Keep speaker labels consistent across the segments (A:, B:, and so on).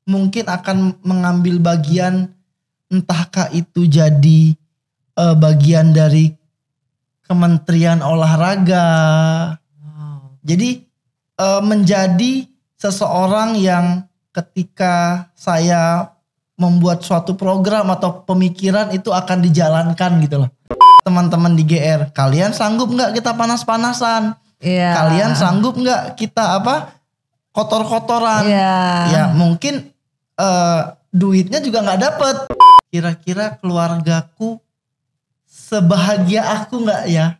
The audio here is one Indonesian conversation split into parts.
A: mungkin akan mengambil bagian, entahkah itu jadi bagian dari Kementerian Olahraga. Jadi menjadi seseorang yang ketika saya membuat suatu program atau pemikiran itu akan dijalankan gitu loh. Teman-teman di GR, kalian sanggup nggak kita panas-panasan? Kalian sanggup nggak kita kotor-kotoran? Ya mungkin duitnya juga nggak dapet. Kira-kira keluargaku sebahagia aku nggak ya?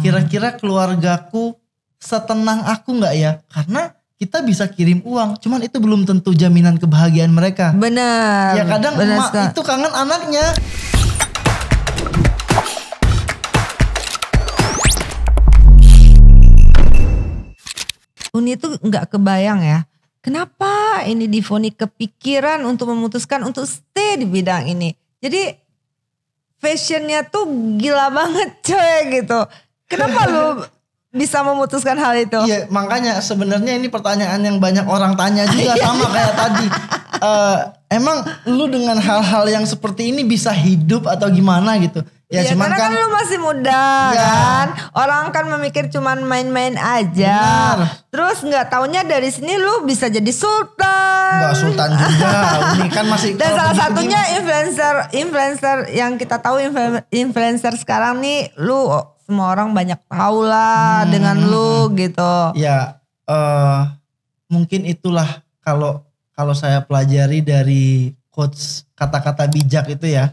A: Kira-kira keluargaku setenang aku nggak ya? Karena kita bisa kirim uang, cuman itu belum tentu jaminan kebahagiaan mereka.
B: Benar.
A: Ya kadang emak itu kangen anaknya.
B: Uni tuh nggak kebayang ya. Kenapa ini Divoni kepikiran untuk memutuskan untuk stay di bidang ini. Jadi fashionnya tuh gila banget coy gitu. Kenapa lu bisa memutuskan hal itu?
A: Iya, makanya sebenarnya ini pertanyaan yang banyak orang tanya juga sama kayak tadi. Emang lu dengan hal-hal yang seperti ini bisa hidup atau gimana gitu?
B: Ya cuman karena kan lu masih muda kan. Orang kan memikir cuman main-main aja.
A: Benar.
B: Terus nggak taunya dari sini lu bisa jadi sultan.
A: Enggak sultan juga. Ini kan masih.
B: Dan salah satunya influencer yang kita tahu influencer sekarang nih, lu semua orang banyak tahu lah dengan lu gitu.
A: Ya mungkin itulah kalau saya pelajari dari quotes kata-kata bijak itu ya.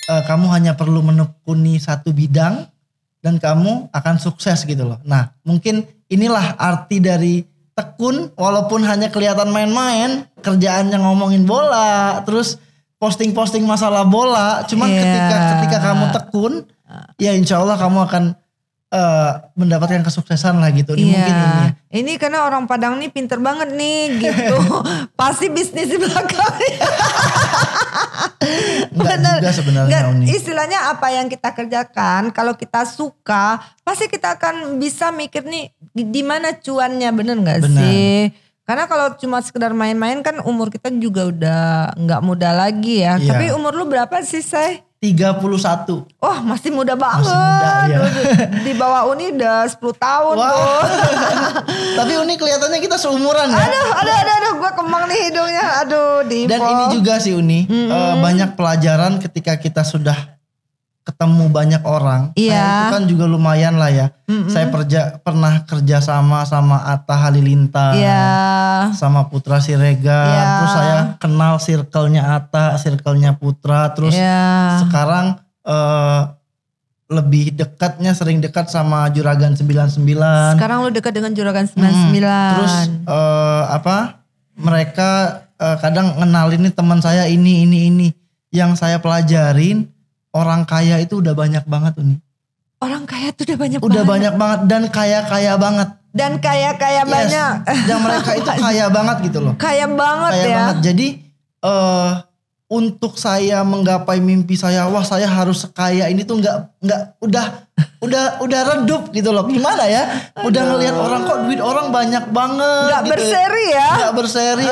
A: Kamu hanya perlu menekuni satu bidang dan kamu akan sukses gitu loh. Nah mungkin inilah arti dari tekun, walaupun hanya kelihatan main-main, kerjaannya ngomongin bola, terus posting-posting masalah bola. Cuman ketika kamu tekun, ya insya Allah kamu akan mendapatkan kesuksesan lah gitu. Ini mungkin ini.
B: Ini karena orang Padang nih pinter banget nih gitu. Pasti bisnis di belakangnya.
A: Enggak juga sebenarnya Uni.
B: Istilahnya apa yang kita kerjakan, kalau kita suka, pasti kita akan bisa mikir nih di mana cuannya, bener nggak sih? Karena kalau cuma sekedar main-main kan umur kita juga udah nggak muda lagi ya.
A: Iya.
B: Tapi umur lu berapa sih, Say?
A: 31.
B: Oh masih muda banget.
A: Masih muda ya.
B: Di bawah Uni udah 10 tahun tuh.
A: Tapi Uni kelihatannya kita seumuran ya.
B: Aduh, gue kembang nih hidungnya. Aduh, Dipo.
A: Dan ini juga sih Uni, banyak pelajaran ketika kita sudah ketemu banyak orang. Saya itu kan juga lumayan lah ya. Saya pernah kerja sama Atta Halilintar, sama Putra Siregar. Terus saya kenal circle-nya Atta, circle-nya Putra. Terus sekarang lebih dekatnya, sering dekat sama Juragan 99.
B: Sekarang lu dekat dengan Juragan 99.
A: Terus mereka kadang ngenalin nih teman saya ini. Yang saya pelajarin, orang kaya itu udah banyak banget Uni.
B: Orang kaya tuh udah banyak
A: banget dan kaya banget.
B: Dan kaya banyak.
A: Dan mereka itu kaya banget gitu loh.
B: Kaya banget.
A: Jadi untuk saya menggapai mimpi saya, wah saya harus sekaya ini tuh nggak udah redup gitu loh. Gimana ya? Udah ngelihat orang kok duit orang banyak banget.
B: Nggak gitu berseri ya?
A: Nggak berseri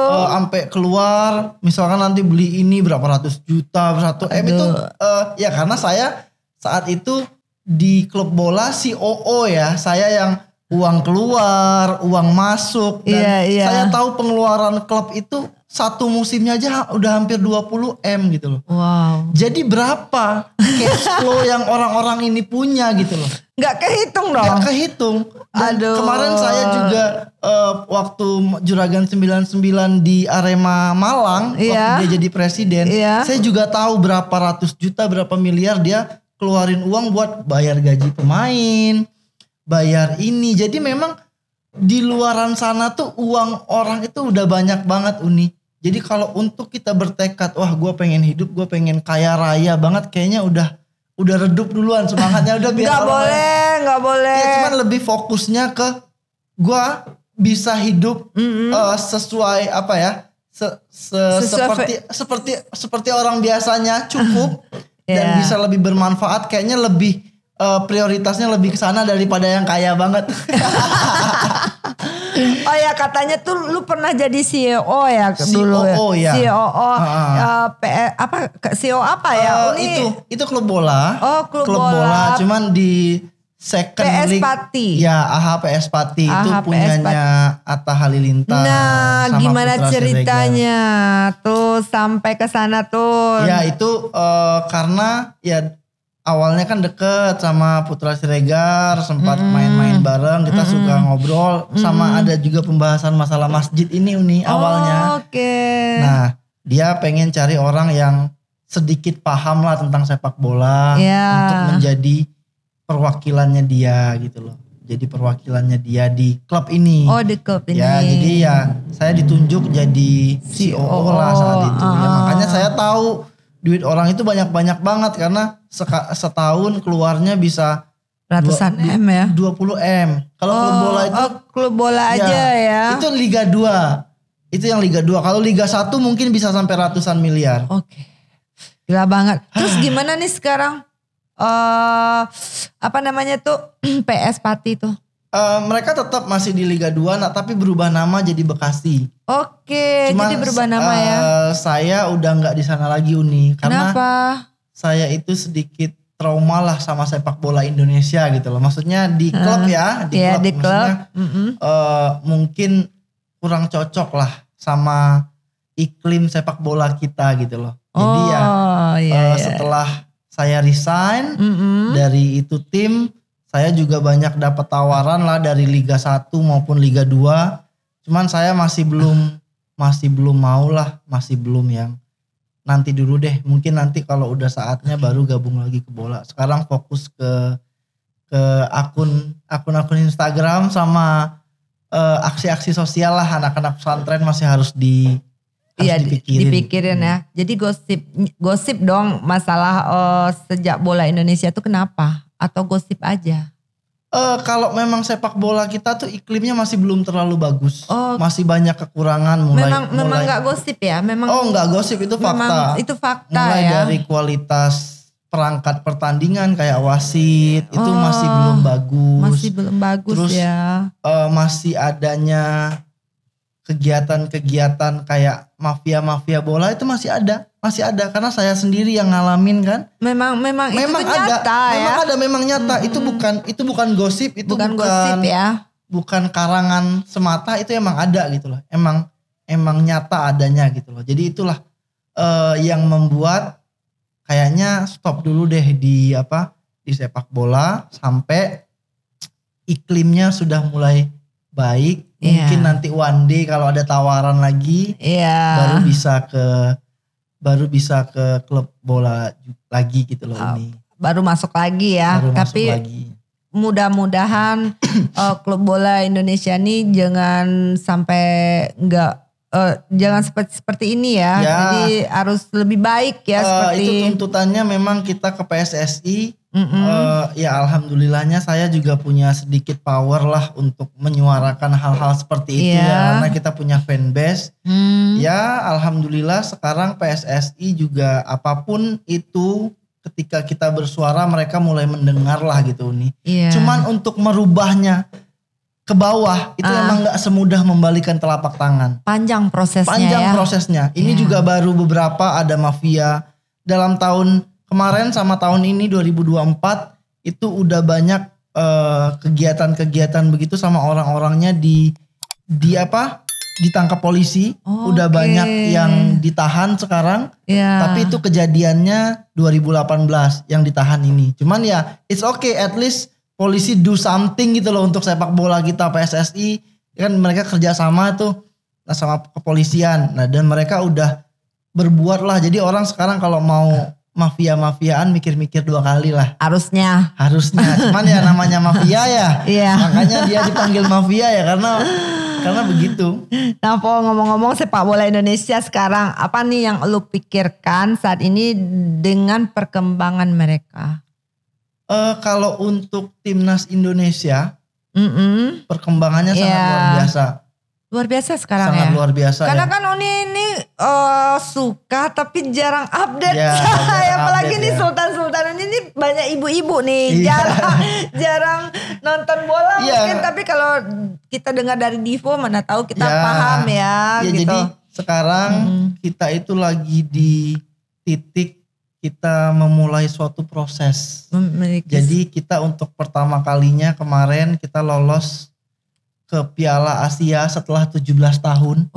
A: sampai keluar. Misalkan nanti beli ini berapa ratus juta, 1 M itu ya karena saya saat itu di klub bola COO ya. Saya yang uang keluar, uang masuk dan saya tahu pengeluaran klub itu satu musimnya aja udah hampir 20 M gitu loh.
B: Wow.
A: Jadi berapa cash flow yang orang-orang ini punya gitu loh.
B: Gak kehitung dong.
A: Gak kehitung. Dan kemarin saya juga waktu Juragan 99 di Arema Malang, waktu dia jadi presiden, saya juga tahu berapa ratus juta, berapa miliar dia keluarin uang buat bayar gaji pemain, bayar ini. Jadi memang di luaran sana tuh uang orang itu udah banyak banget Uni. Jadi kalau untuk kita bertekad, wah gue pengen hidup, gue pengen kaya raya banget, kayaknya udah redup duluan semangatnya, udah biar
B: nggak boleh.
A: Ya cuman lebih fokusnya ke gue bisa hidup sesuai apa ya, seperti orang biasanya cukup dan bisa lebih bermanfaat. Kayaknya lebih prioritasnya lebih ke sana daripada yang kaya banget.
B: Oh ya katanya tuh lu pernah jadi CEO ya dulu ya.
A: COO ya.
B: COO CEO apa ya?
A: Itu klub bola.
B: Oh klub bola.
A: Cuman di second
B: PS
A: league.
B: Pati.
A: Ya PS Pati itu
B: PS
A: punyanya Atta Halilintar.
B: Nah
A: sama
B: gimana
A: Putra
B: ceritanya tuh sampai ke sana tuh?
A: Ya itu karena ya awalnya kan deket sama Putra Siregar, sempat main-main bareng, kita suka ngobrol, sama ada juga pembahasan masalah masjid ini Uni awalnya.
B: Oke.
A: Nah dia pengen cari orang yang sedikit paham lah tentang sepak bola untuk menjadi perwakilannya dia gitu loh. Jadi perwakilannya dia di klub ini.
B: Oh di klub ini.
A: Ya jadi ya saya ditunjuk jadi COO lah saat itu. Ya makanya saya tahu duit orang itu banyak-banyak banget karena setahun keluarnya bisa
B: ratusan M ya.
A: 20 M. Kalau klub bola itu
B: klub bola aja ya.
A: Itu Liga 2. Itu yang Liga 2. Kalau Liga 1 mungkin bisa sampai ratusan miliar.
B: Oke. Gila banget. Terus gimana nih sekarang? Apa namanya tuh PS Pati tuh?
A: Mereka tetap masih di Liga 2 tapi berubah nama jadi Bekasi.
B: Oke,
A: Cuma,
B: jadi berubah nama ya.
A: Saya udah nggak di sana lagi Uni karena
B: kenapa?
A: Saya itu sedikit trauma lah sama sepak bola Indonesia gitu loh. Maksudnya di klub
B: di klub.
A: Mungkin kurang cocok lah sama iklim sepak bola kita gitu loh. Jadi setelah saya resign dari itu tim, saya juga banyak dapat tawaran lah dari Liga 1 maupun Liga 2. Cuman saya masih belum mau lah, masih belum yang nanti dulu deh. Mungkin nanti kalau udah saatnya baru gabung lagi ke bola. Sekarang fokus ke akun Instagram sama aksi-aksi sosial lah. Anak-anak pesantren masih harus
B: dipikirin ya. Jadi gosip dong masalah sejak bola Indonesia tuh kenapa? Atau gosip aja?
A: Kalau memang sepak bola kita tuh iklimnya masih belum terlalu bagus. Masih banyak kekurangan
B: Memang gak gosip ya?
A: Gak gosip, itu fakta.
B: Itu fakta
A: mulai
B: ya.
A: dari kualitas perangkat pertandingan kayak wasit itu masih belum bagus.
B: Masih belum bagus. Terus, ya.
A: Masih adanya kegiatan-kegiatan kayak mafia bola itu masih ada karena saya sendiri yang ngalamin kan.
B: Memang itu nyata ya.
A: Memang nyata. Itu bukan gosip, itu bukan
B: gosip ya.
A: Bukan karangan semata, itu emang ada gitu loh. Emang nyata adanya gitu loh. Jadi itulah yang membuat kayaknya stop dulu deh di sepak bola sampai iklimnya sudah mulai baik. Mungkin nanti one day kalau ada tawaran lagi baru bisa ke klub bola lagi gitu loh ini.
B: Baru masuk lagi ya. Tapi mudah-mudahan klub bola Indonesia ini jangan sampai jangan seperti ini ya. Jadi harus lebih baik ya seperti
A: itu tuntutannya memang kita ke PSSI. Ya alhamdulillahnya saya juga punya sedikit power lah untuk menyuarakan hal-hal seperti itu ya, karena kita punya fanbase. Ya alhamdulillah sekarang PSSI juga apapun itu ketika kita bersuara mereka mulai mendengar lah gitu nih. Cuman untuk merubahnya ke bawah itu emang gak semudah membalikan telapak tangan.
B: Panjang prosesnya.
A: Ini juga baru beberapa ada mafia dalam tahun kemarin sama tahun ini 2024 itu udah banyak kegiatan-kegiatan begitu sama orang-orangnya ditangkap polisi. Udah banyak yang ditahan sekarang. Tapi itu kejadiannya 2018 yang ditahan ini. Cuman ya it's okay, at least polisi do something gitu loh untuk sepak bola kita. PSSI kan mereka kerjasama tuh sama kepolisian. Nah dan mereka udah berbuat lah. Jadi orang sekarang kalau mau mafia-mafiaan mikir-mikir 2 kali lah.
B: Harusnya.
A: Cuman ya namanya mafia ya. Makanya dia dipanggil mafia ya karena begitu.
B: Nah Po, ngomong-ngomong sepak bola Indonesia sekarang, apa nih yang lu pikirkan saat ini dengan perkembangan mereka?
A: Kalau untuk timnas Indonesia perkembangannya sangat luar biasa.
B: Luar biasa sekarang
A: Sangat
B: ya.
A: luar biasa
B: Karena
A: ya.
B: kan Uni ini suka tapi jarang update.
A: Ya, jarang
B: Apalagi
A: update
B: nih
A: ya.
B: Sultan ini banyak ibu-ibu nih.
A: Iya.
B: Jarang nonton bola
A: Iya.
B: mungkin. Tapi kalau kita dengar dari Divo mana tahu kita
A: Ya.
B: paham ya gitu.
A: Jadi sekarang kita itu lagi di titik kita memulai suatu proses. Jadi kita untuk pertama kalinya kemarin kita lolos ke Piala Asia setelah 17 tahun.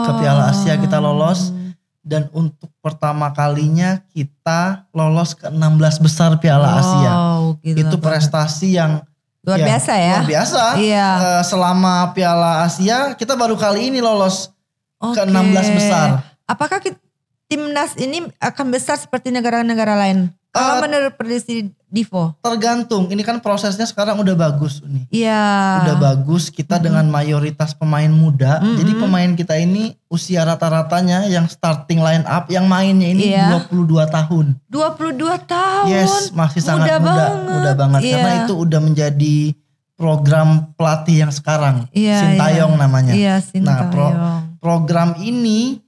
A: Ke Piala Asia kita lolos. Dan untuk pertama kalinya kita lolos ke 16 besar Piala Asia. Itu prestasi yang
B: luar biasa ya.
A: Luar biasa.
B: Iya.
A: Selama Piala Asia kita baru kali ini lolos ke 16 besar.
B: Apakah timnas ini akan besar seperti negara-negara lain? Kalau menurut prediksi Divo?
A: Tergantung. Ini kan prosesnya sekarang udah bagus Uni.
B: Iya.
A: Udah bagus. Kita dengan mayoritas pemain muda. Jadi pemain kita ini usia rata-ratanya yang starting line up, yang mainnya ini 22 tahun.
B: 22 tahun?
A: Yes, masih sangat muda. Muda banget.
B: Iya.
A: Karena itu udah menjadi program pelatih yang sekarang.
B: Iya,
A: Sintayong namanya.
B: Iya, Sintayong.
A: Nah, program ini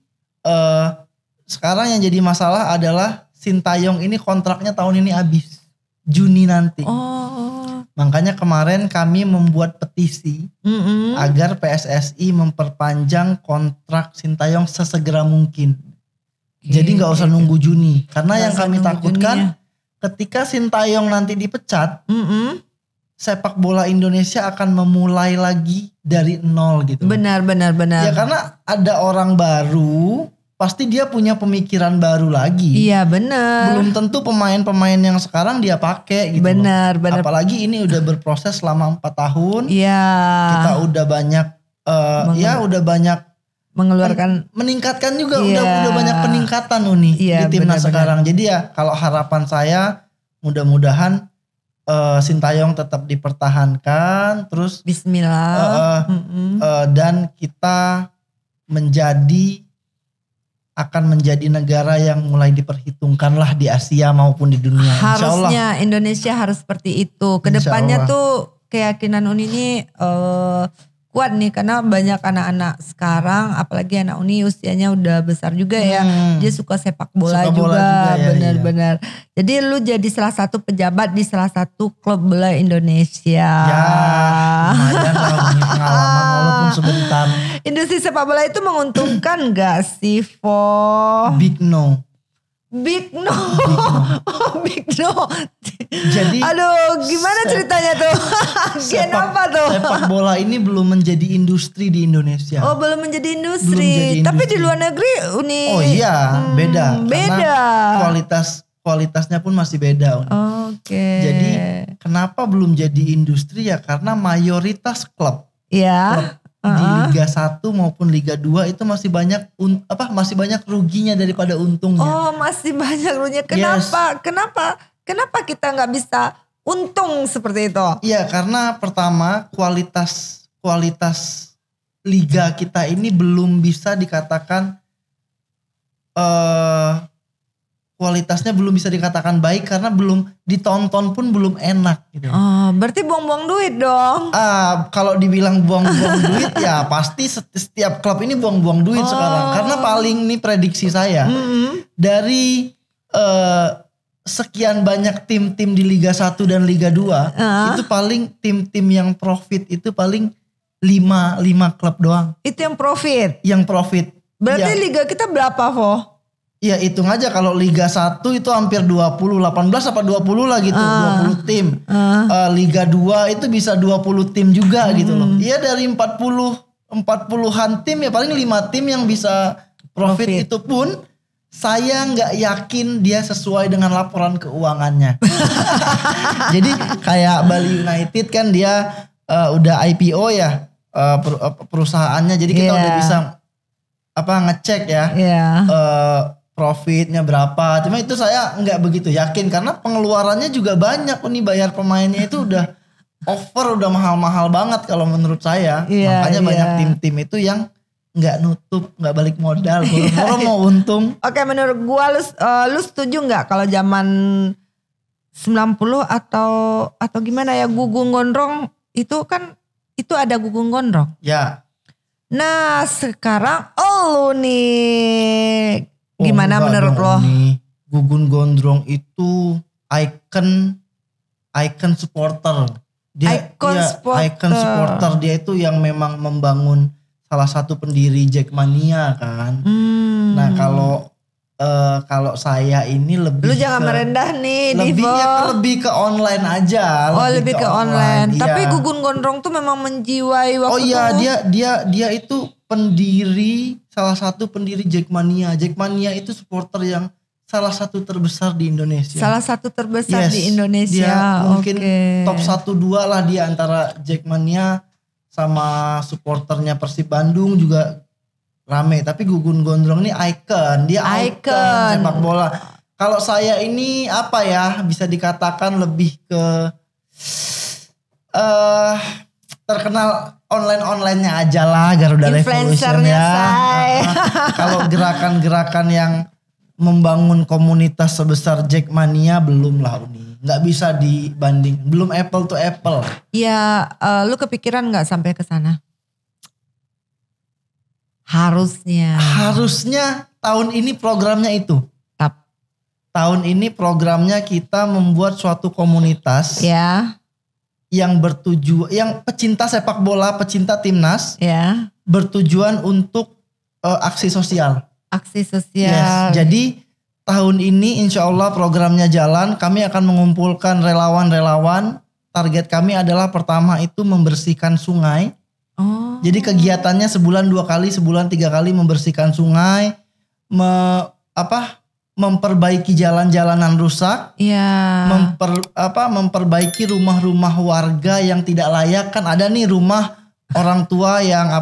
A: sekarang yang jadi masalah adalah Sintayong ini kontraknya tahun ini habis. Juni nanti. Makanya kemarin kami membuat petisi agar PSSI memperpanjang kontrak Sintayong sesegera mungkin. Jadi gak usah nunggu Juni. Karena yang kami takutkan ketika Sintayong nanti dipecat, sepak bola Indonesia akan memulai lagi dari nol gitu.
B: Benar.
A: Ya karena ada orang baru, pasti dia punya pemikiran baru lagi.
B: Iya benar.
A: Belum tentu pemain-pemain yang sekarang dia pakai gitu.
B: Benar.
A: Apalagi ini udah berproses selama 4 tahun.
B: Iya.
A: Kita udah banyak, udah banyak
B: mengeluarkan,
A: meningkatkan juga. Udah banyak peningkatan Uni di timnas sekarang. Jadi ya kalau harapan saya mudah-mudahan Sintayong tetap dipertahankan. Terus
B: Bismillah.
A: Dan kita akan menjadi negara yang mulai diperhitungkan lah di Asia maupun di dunia.
B: Harusnya Indonesia harus seperti itu. Kedepannya tuh keyakinan Uni ini kuat nih karena banyak anak-anak sekarang, apalagi anak Uni usianya udah besar juga ya. Dia suka sepak bola juga, benar-benar. Jadi lu jadi salah satu pejabat di salah satu klub bola Indonesia.
A: Ya, lumayan lah punya pengalaman walaupun sebentar.
B: Industri sepak bola itu menguntungkan gak sih, Vo?
A: Big no.
B: Big no.
A: Jadi,
B: aduh, gimana ceritanya tuh? Kenapa tuh?
A: Sepak bola ini belum menjadi industri di Indonesia.
B: Oh, belum menjadi industri. Tapi di luar negeri Uni.
A: Oh iya, beda.
B: Beda.
A: Karena kualitasnya pun masih beda.
B: Oke.
A: Jadi kenapa belum jadi industri ya? Karena mayoritas klub di Liga 1 maupun Liga 2 itu masih banyak ruginya daripada untungnya.
B: Oh, masih banyak ruginya. Kenapa kita nggak bisa untung seperti itu?
A: Iya, karena pertama kualitas liga kita ini belum bisa dikatakan kualitasnya belum bisa dikatakan baik karena belum ditonton pun belum enak gitu.
B: Oh, berarti buang-buang duit dong.
A: Kalau dibilang buang-buang duit ya pasti setiap klub ini buang-buang duit sekarang. Karena paling nih prediksi saya dari sekian banyak tim-tim di Liga 1 dan Liga 2 itu paling tim-tim yang profit itu paling 5 klub doang.
B: Itu yang profit?
A: Yang profit.
B: Berarti liga kita berapa, Vo?
A: Ya hitung aja kalau Liga 1 itu hampir 20, 18 apa 20 lah gitu, 20 tim. Liga 2 itu bisa 20 tim juga gitu loh. Iya dari 40-an tim ya paling 5 tim yang bisa profit. Itu pun saya nggak yakin dia sesuai dengan laporan keuangannya. Jadi kayak Bali United kan dia udah IPO ya perusahaannya. Jadi kita udah bisa ngecek ya. Profitnya berapa. Cuma itu saya nggak begitu yakin karena pengeluarannya juga banyak nih, bayar pemainnya itu udah over, udah mahal-mahal banget kalau menurut saya. Makanya banyak tim-tim itu yang nggak nutup, nggak balik modal, boro-boro mau untung.
B: Oke, menurut gua lu setuju nggak kalau zaman 90 atau gimana ya, Gugong Gondrong itu kan itu ada Gugong Gondrong.
A: Ya.
B: Nah sekarang lu nih. Gimana
A: enggak
B: menurut
A: dong,
B: lo?
A: Uni. Gugun Gondrong itu icon supporter.
B: Icon supporter.
A: Icon supporter. Dia itu yang memang membangun salah satu pendiri Jackmania kan. Nah kalau saya ini lebih
B: Lu jangan merendah nih
A: lebih
B: Divo.
A: lebih ke online aja.
B: Lebih ke online.
A: Iya.
B: Tapi Gugun Gondrong tuh memang menjiwai waktu
A: Oh iya,
B: itu.
A: dia itu salah satu pendiri Jackmania. Jackmania itu supporter yang salah satu terbesar di Indonesia.
B: Salah satu terbesar
A: Yes,
B: di Indonesia.
A: Dia mungkin
B: Oke.
A: top 1-2 lah dia antara Jackmania sama supporternya Persib Bandung juga rame. Tapi Gugun Gondrong ini icon. Dia icon sepak bola. Kalau saya ini apa ya, bisa dikatakan lebih ke terkenal online-onlinenya aja lah, Garuda Revolution ya. Kalau gerakan-gerakan yang membangun komunitas sebesar Jackmania belum lah Uni. Nggak bisa dibanding. Belum apple to apple.
B: Iya, lu kepikiran nggak sampai ke sana? Harusnya
A: tahun ini programnya itu.
B: Tap.
A: Tahun ini programnya kita membuat suatu komunitas.
B: Ya.
A: Yang pecinta sepak bola, pecinta timnas.
B: Ya.
A: Bertujuan untuk aksi sosial.
B: Aksi sosial.
A: Yes. Jadi tahun ini insya Allah programnya jalan. Kami akan mengumpulkan relawan-relawan. Target kami adalah pertama itu membersihkan sungai.
B: Oh.
A: Jadi kegiatannya sebulan 2 kali, sebulan 3 kali membersihkan sungai. Memperbaiki jalan-jalanan rusak.
B: Iya.
A: Memperbaiki rumah-rumah warga yang tidak layak. Kan ada nih rumah orang tua yang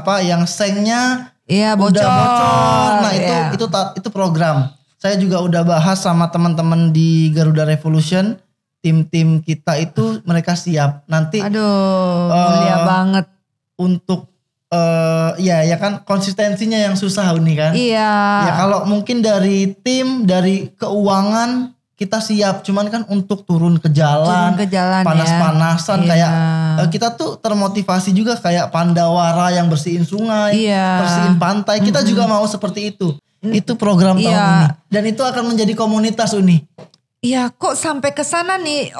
A: sengnya
B: Iya
A: udah bocor. Nah
B: iya.
A: itu program. Saya juga udah bahas sama teman-teman di Garuda Revolution. Tim-tim kita itu mereka siap. Nanti
B: mulia banget.
A: Untuk ya kan konsistensinya yang susah Uni kan.
B: Iya.
A: Ya kalau mungkin dari tim, dari keuangan kita siap. Cuman kan untuk turun ke jalan panas-panasan
B: ya.
A: kayak kita tuh termotivasi juga kayak Pandawara yang bersihin sungai, bersihin pantai. Kita juga mau seperti itu. Itu program tahun ini. Dan itu akan menjadi komunitas Uni.
B: Iya, kok sampai ke sana nih?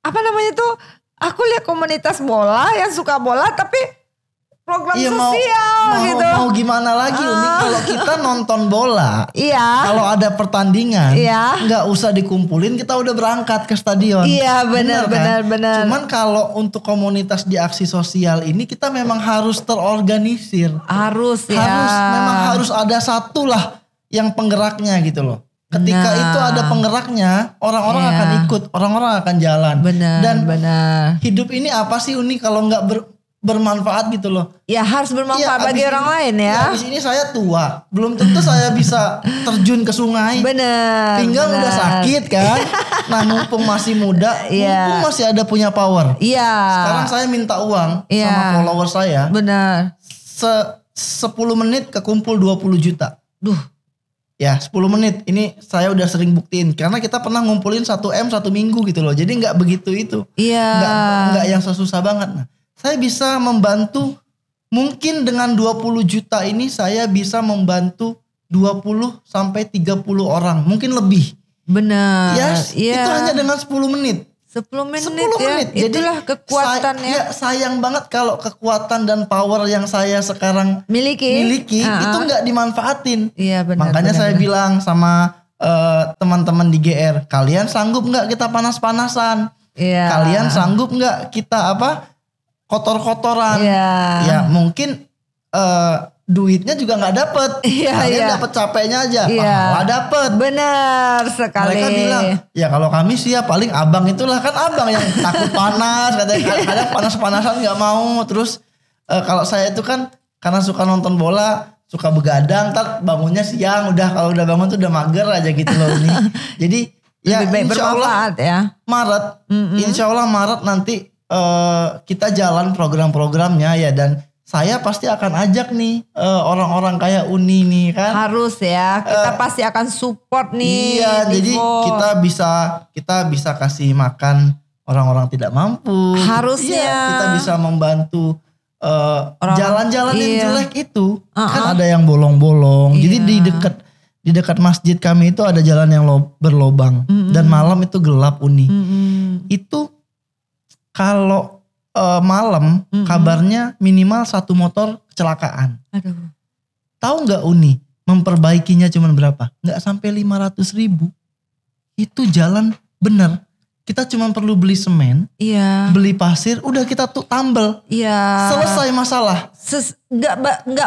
B: Apa namanya tuh? Aku lihat komunitas bola yang suka bola tapi program sosial gitu.
A: Mau gimana lagi Uni? Kalau kita nonton bola, kalau ada pertandingan, nggak usah dikumpulin, kita udah berangkat ke stadion.
B: Iya benar.
A: Cuman kalau untuk komunitas di aksi sosial ini kita memang harus terorganisir.
B: Harus
A: memang harus ada satu lah yang penggeraknya gitu loh. Ketika itu ada penggeraknya, orang-orang akan ikut, orang-orang akan jalan.
B: Benar.
A: Hidup ini apa sih Uni kalau nggak bermanfaat gitu loh.
B: Ya harus bermanfaat bagi orang lain ya.
A: Habis ini saya tua, belum tentu saya bisa terjun ke sungai.
B: Benar.
A: Pinggang udah sakit kan. Nah mumpung masih muda, mumpung masih ada punya power.
B: Iya.
A: Sekarang saya minta uang sama follower saya.
B: Benar.
A: 10 menit kekumpul 20 juta.
B: Duh.
A: Ya 10 menit ini saya udah sering buktiin. Karena kita pernah ngumpulin 1M 1 minggu gitu loh. Jadi gak begitu itu.
B: Iya.
A: Gak yang susah banget. Nah, saya bisa membantu mungkin dengan 20 juta ini saya bisa membantu 20 sampai 30 orang. Mungkin lebih.
B: Benar.
A: Itu hanya dengan 10 menit.
B: 10 menit. Itulah kekuatannya.
A: Sayang banget kalau kekuatan dan power yang saya sekarang miliki itu gak dimanfaatin.
B: Iya benar.
A: Makanya saya bilang sama teman-teman di GR, kalian sanggup gak kita panas-panasan?
B: Iya.
A: Kalian sanggup gak kita kotor-kotoran?
B: Iya.
A: Ya mungkin duitnya juga nggak dapet. Kalian dapet capeknya aja. Pahala dapet.
B: Benar sekali.
A: Mereka bilang, ya kalau kami siap paling abang itulah. Kan abang yang takut panas. Kadang panas-panasan nggak mau. Terus kalau saya itu kan karena suka nonton bola, suka begadang. Ntar bangunnya siang. Kalau udah bangun tuh udah mager aja gitu loh ini. Jadi ya insya Allah Maret. Insya Allah Maret nanti kita jalan program-programnya ya. Dan saya pasti akan ajak nih orang-orang kayak Uni nih kan.
B: Harus ya, kita pasti akan support nih.
A: Iya, jadi kita bisa kasih makan orang-orang tidak mampu.
B: Harusnya.
A: Kita bisa membantu jalan-jalan yang
B: iya.
A: jelek itu kan ada yang bolong-bolong.
B: Iya.
A: Jadi di dekat masjid kami itu ada jalan yang berlobang dan malam itu gelap Uni. Itu kalau malam kabarnya minimal 1 motor kecelakaan.
B: Aduh.
A: Tahu nggak Uni? Memperbaikinya cuman berapa? Nggak sampai 500.000. Itu jalan bener. Kita cuma perlu beli semen,
B: Iya.
A: beli pasir, udah kita tuh tambel.
B: Iya.
A: Selesai masalah.
B: Nggak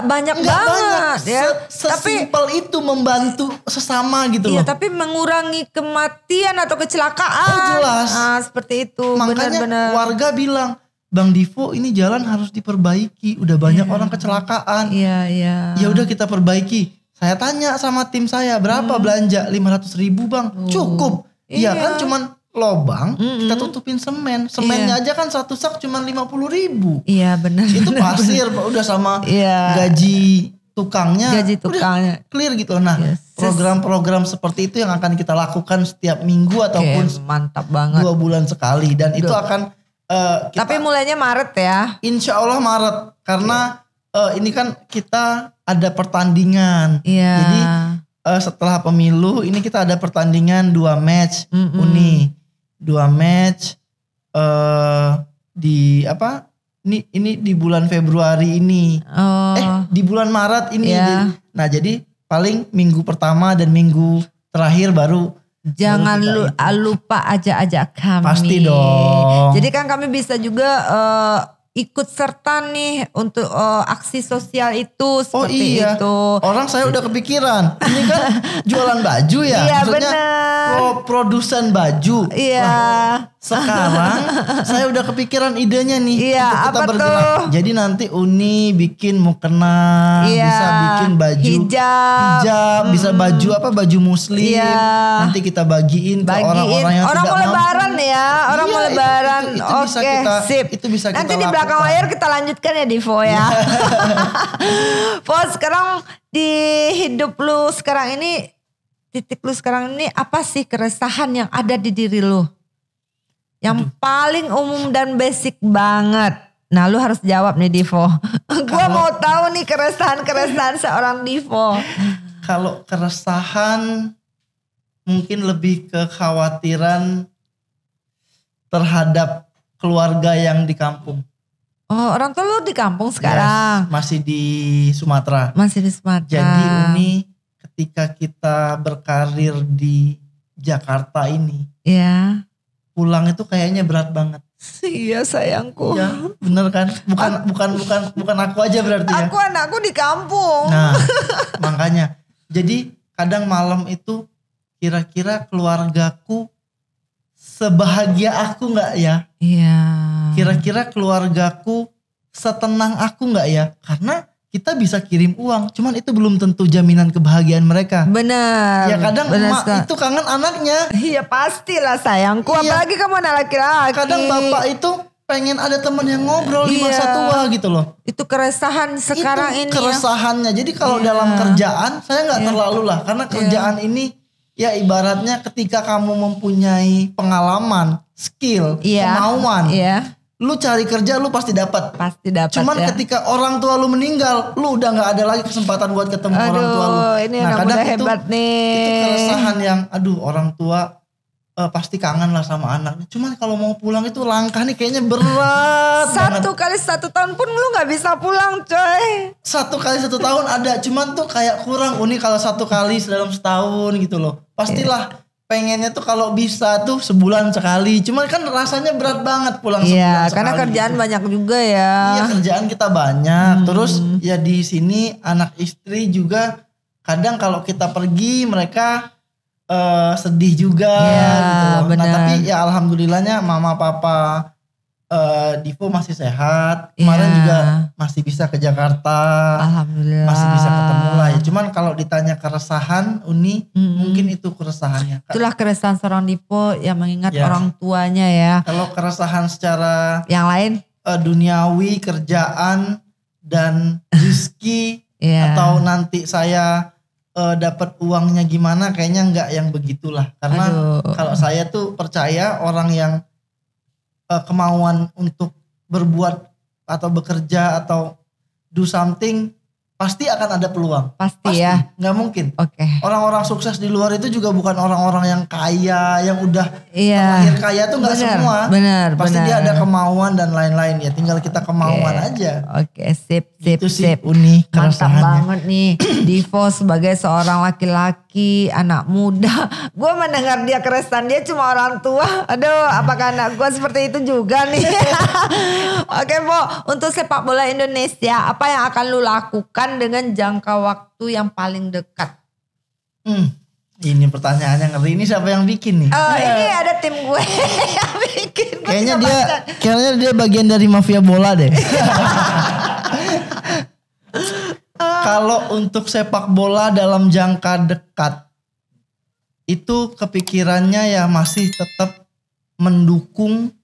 B: banyak
A: Nggak
B: banget
A: banyak.
B: ya. Tapi
A: Sesimpel itu membantu sesama gitu
B: iya,
A: loh.
B: tapi mengurangi kematian atau kecelakaan.
A: Oh, jelas.
B: Nah, seperti itu.
A: Makanya
B: Benar-benar.
A: warga bilang, Bang Divo ini jalan harus diperbaiki. Udah banyak orang kecelakaan.
B: Iya, iya.
A: Ya udah kita perbaiki. Saya tanya sama tim saya, berapa belanja? 500.000 Bang. Cukup. Iya kan cuman lobang, kita tutupin semen. Semennya aja kan 1 sak cuman 50.000.
B: Iya, benar.
A: Itu pasir Pak, udah sama
B: Iya.
A: gaji tukangnya.
B: Gaji tukangnya.
A: Udah clear gitu. Nah,
B: Yes.
A: program-program seperti itu yang akan kita lakukan setiap minggu ataupun
B: Mantap banget.
A: 2 bulan sekali. Dan itu akan kita,
B: Tapi mulainya Maret ya.
A: insya Allah Maret. Karena ini kan kita ada pertandingan.
B: Iya.
A: Jadi setelah pemilu ini kita ada pertandingan 2 match Uni. 2 match di apa? Ini di bulan Februari ini.
B: Oh.
A: Di bulan Maret ini.
B: Iya.
A: Nah, jadi paling minggu pertama dan minggu terakhir baru
B: Jangan lupa ajak-ajak kami.
A: Pasti dong.
B: Jadi kan kami bisa juga ikut serta nih untuk aksi sosial itu seperti itu.
A: Orang saya udah kepikiran. Ini kan jualan baju ya.
B: Iya,
A: Maksudnya produsen baju.
B: Iya.
A: Lah, sekarang saya udah kepikiran idenya nih.
B: Iya,
A: untuk kita
B: apa
A: bergerak.
B: tuh?
A: Jadi nanti Uni bikin mukena,
B: Iya.
A: bisa bikin baju
B: hijab,
A: bisa baju apa? Baju muslim.
B: Iya.
A: Nanti kita bagiin ke orang-orang yang
B: orang
A: tidak
B: mau
A: mampu.
B: lebaran ya, orang
A: Iya,
B: mau lebaran.
A: itu bisa
B: Oke,
A: kita-
B: sip.
A: itu bisa kita
B: Nanti di belakang
A: lakukan.
B: layar kita lanjutkan ya Divo ya. Po, sekarang di hidup lu sekarang ini, titik lu sekarang ini apa sih keresahan yang ada di diri lu? Yang paling umum dan basic banget. Nah, lu harus jawab nih Divo. Gua mau tahu nih keresahan-keresahan seorang Divo.
A: Kalau keresahan mungkin lebih kekhawatiran terhadap keluarga yang di kampung.
B: Oh, orang tua lu di kampung sekarang.
A: Yes, masih di Sumatera.
B: Masih di Sumatera.
A: Jadi Uni ketika kita berkarir di Jakarta ini,
B: Ya.
A: pulang itu kayaknya berat banget.
B: Iya sayangku.
A: Ya, bener kan? Bukan aku aja berarti ya.
B: Aku anakku di kampung.
A: Nah, makanya. Jadi kadang malam itu kira-kira keluargaku sebahagia aku nggak ya?
B: Iya.
A: Kira-kira keluargaku setenang aku nggak ya? Karena kita bisa kirim uang, cuman itu belum tentu jaminan kebahagiaan mereka.
B: Benar.
A: Ya kadang
B: benar
A: emak
B: sekali.
A: itu kangen anaknya.
B: Iya pastilah sayangku.
A: Iya.
B: Apalagi kamu anak laki-laki.
A: Kadang bapak itu pengen ada teman yang ngobrol di masa
B: Iya.
A: tua gitu loh.
B: Itu keresahan sekarang
A: Itu
B: ini.
A: keresahannya. Jadi kalau
B: Iya.
A: dalam kerjaan saya nggak terlalu lah, karena kerjaan ini ya ibaratnya ketika kamu mempunyai pengalaman, skill,
B: Iya.
A: kemauan,
B: Iya.
A: lu cari kerja lu pasti dapat.
B: Pasti dapat
A: Cuman
B: ya.
A: ketika orang tua lu meninggal, lu udah nggak ada lagi kesempatan buat ketemu orang tua lu.
B: Aduh, ini anak muda hebat nih.
A: Itu keresahan yang, aduh orang tua pasti kangen lah sama anaknya. Cuman kalau mau pulang itu langkah nih kayaknya berat banget.
B: 1 kali 1 tahun pun lu gak bisa pulang coy.
A: 1 kali 1 tahun ada, cuman tuh kayak kurang Uni kalau 1 kali dalam setahun gitu loh. Pastilah pengennya tuh kalau bisa tuh sebulan sekali. Cuman kan rasanya berat banget pulang sebulan
B: Iya,
A: sekali.
B: karena kerjaan
A: gitu.
B: banyak juga ya.
A: Iya, kerjaan kita banyak. Terus ya di sini anak istri juga kadang kalau kita pergi mereka sedih juga
B: Iya,
A: gitu loh. Nah,
B: benar.
A: tapi ya alhamdulillahnya mama papa Divo masih sehat. Kemarin
B: Iya.
A: juga masih bisa ke Jakarta.
B: Alhamdulillah.
A: Masih bisa ketemu lah ya. Cuman kalau ditanya keresahan Uni, mungkin itu keresahannya.
B: Itulah keresahan seorang Divo yang mengingat
A: Ya.
B: orang tuanya ya.
A: Kalau keresahan secara
B: Yang lain?
A: duniawi, kerjaan dan rezeki
B: Iya.
A: atau nanti saya dapat uangnya gimana, kayaknya enggak yang begitulah. Karena
B: Aduh.
A: kalau saya tuh percaya orang yang kemauan untuk berbuat atau bekerja atau do something, pasti akan ada peluang.
B: Pasti ya.
A: Nggak mungkin.
B: Oke.
A: Orang-orang sukses di luar itu juga bukan orang-orang yang kaya, yang udah
B: Iya.
A: lahir kaya tuh nggak semua.
B: Benar.
A: Pasti dia ada kemauan dan lain-lain ya. Tinggal kita kemauan aja.
B: Oke, sip.
A: Itu sih Uni
B: Mantap
A: keresahannya.
B: banget nih. Divo sebagai seorang laki-laki, anak muda. Gue mendengar dia keresahan dia cuma orang tua. Aduh, apakah anak gue seperti itu juga nih? Oke, Bo. Untuk sepak bola Indonesia, apa yang akan lu lakukan dengan jangka waktu yang paling dekat?
A: Ini pertanyaannya ngeri. Ini siapa yang bikin nih?
B: Ini ada tim gue yang bikin. Gua
A: Kayaknya dia bagian dari mafia bola deh. Kalau untuk sepak bola dalam jangka dekat, itu kepikirannya ya masih tetap mendukung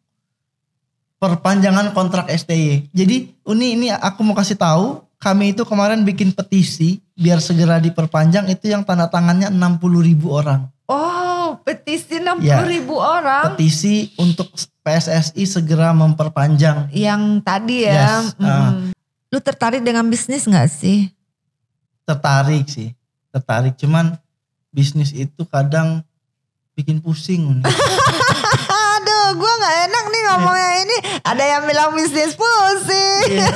A: perpanjangan kontrak STY. Jadi ini aku mau kasih tahu, kami itu kemarin bikin petisi biar segera diperpanjang, itu yang tanda tangannya 60.000 orang.
B: Oh, petisi 60.000 orang.
A: Petisi untuk PSSI segera memperpanjang.
B: Yang tadi ya.
A: Yes,
B: Lu tertarik dengan bisnis gak sih?
A: Tertarik sih. Cuman bisnis itu kadang bikin pusing.
B: Aduh, gue gak enak nih ngomongnya ini. Ada yang bilang bisnis pusing.
A: Iya.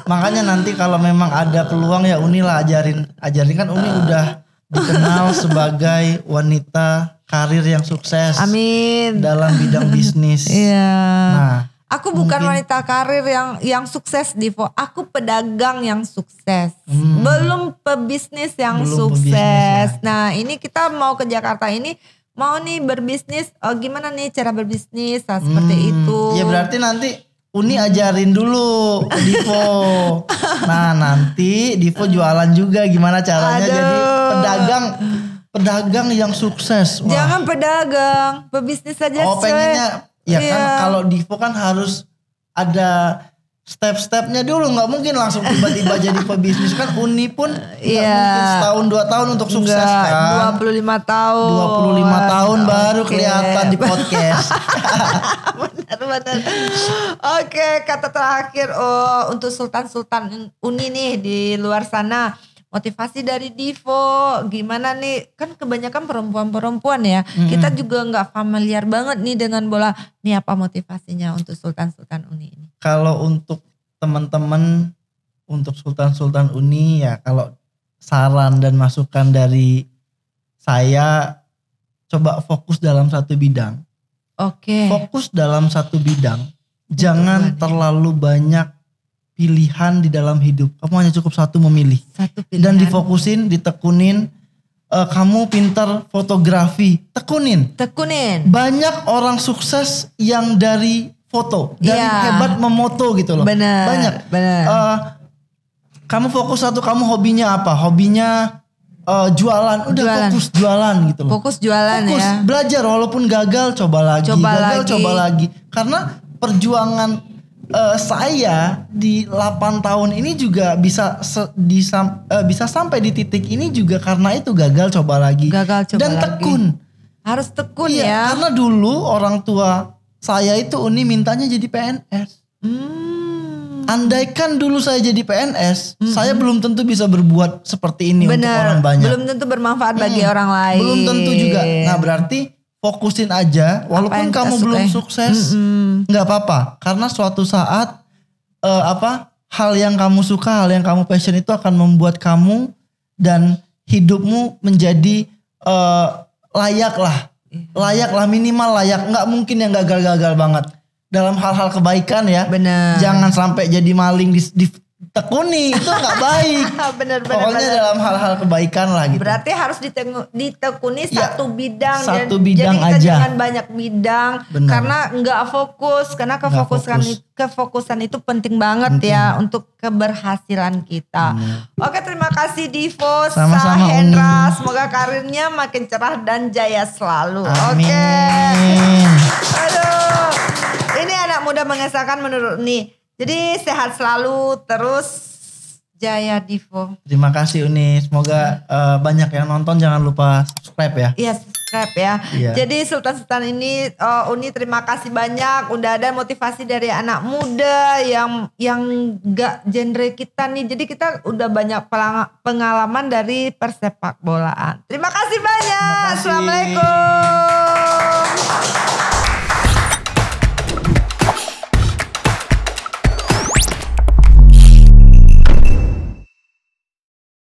A: Makanya nanti kalau memang ada peluang ya Uni lah ajarin kan Uni udah dikenal sebagai wanita karir yang sukses.
B: Amin.
A: Dalam bidang bisnis.
B: Iya.
A: Nah,
B: aku bukan wanita karir yang sukses, Divo. Aku pedagang yang sukses. Belum pebisnis yang sukses.
A: Pebisnis, ya.
B: Nah, ini kita mau ke Jakarta ini. Mau nih berbisnis, gimana nih cara berbisnis, seperti itu.
A: Ya berarti nanti Uni ajarin dulu ke Divo. Nah nanti Divo jualan juga gimana caranya jadi pedagang yang sukses. Wah.
B: Jangan pedagang, pebisnis saja.
A: Pengennya ya kan kalau Divo kan harus ada step-stepnya dulu, nggak mungkin langsung tiba-tiba jadi pebisnis kan. Uni pun nggak mungkin setahun 2 tahun untuk sukses kan.
B: 25 tahun.
A: 25 tahun baru kelihatan di podcast.
B: Benar. Oke, kata terakhir untuk Sultan Uni nih di luar sana. Motivasi dari Divo gimana nih? Kan kebanyakan perempuan-perempuan ya. Kita juga nggak familiar banget nih dengan bola. Nih apa motivasinya untuk Sultan Uni ini?
A: Kalau untuk teman-teman, untuk Sultan Uni ya, kalau saran dan masukan dari saya, coba fokus dalam satu bidang.
B: Oke.
A: Fokus dalam satu bidang. Jangan terlalu banyak pilihan di dalam hidup. Kamu hanya cukup satu memilih.
B: Satu pilihan.
A: Dan difokusin, ditekunin. Kamu pintar fotografi, tekunin. Banyak orang sukses yang dari foto, dari hebat memoto gitu loh.
B: Benar.
A: Kamu fokus satu, kamu hobinya apa? Hobinya jualan. Fokus jualan gitu loh.
B: Fokus jualan ya.
A: Belajar walaupun gagal coba lagi. Coba lagi. Karena perjuangan saya di 8 tahun ini juga bisa sampai di titik ini juga karena itu gagal coba lagi. Dan tekun.
B: Harus tekun
A: ya. Karena dulu orang tua saya itu Uni mintanya jadi PNS. Andaikan dulu saya jadi PNS, saya belum tentu bisa berbuat seperti ini untuk orang banyak.
B: Belum tentu bermanfaat bagi orang lain.
A: Belum tentu juga. Nah berarti fokusin aja, walaupun kamu belum sukses, nggak apa-apa. Karena suatu saat hal yang kamu suka, hal yang kamu passion itu akan membuat kamu dan hidupmu menjadi layak lah, minimal layak. Nggak mungkin yang gagal-gagal banget. Dalam hal-hal kebaikan ya.
B: Benar.
A: Jangan sampai jadi maling ditekuni, itu nggak baik.
B: Benar.
A: Pokoknya dalam hal-hal kebaikan lah gitu.
B: Berarti harus ditekuni satu bidang.
A: Satu bidang
B: jadi kita
A: aja.
B: Jangan banyak bidang.
A: Benar.
B: Karena nggak fokus. Karena kefokusan itu penting banget ya untuk keberhasilan kita. Oke, terima kasih Divo,
A: Sama-sama,
B: Hendra. Semoga karirnya makin cerah dan jaya selalu.
A: Amin.
B: Oke. Aduh. Ini anak muda mengesahkan menurut Uni. Jadi sehat selalu terus, jaya Divo.
A: Terima kasih Uni. Semoga banyak yang nonton. Jangan lupa subscribe ya.
B: Yes. subscribe ya.
A: Iya.
B: Jadi Sultan ini Uni terima kasih banyak udah ada motivasi dari anak muda yang gak genre kita nih. Jadi kita udah banyak pengalaman dari persepak bolaan. Terima kasih banyak.
A: Terima kasih.
B: Assalamualaikum.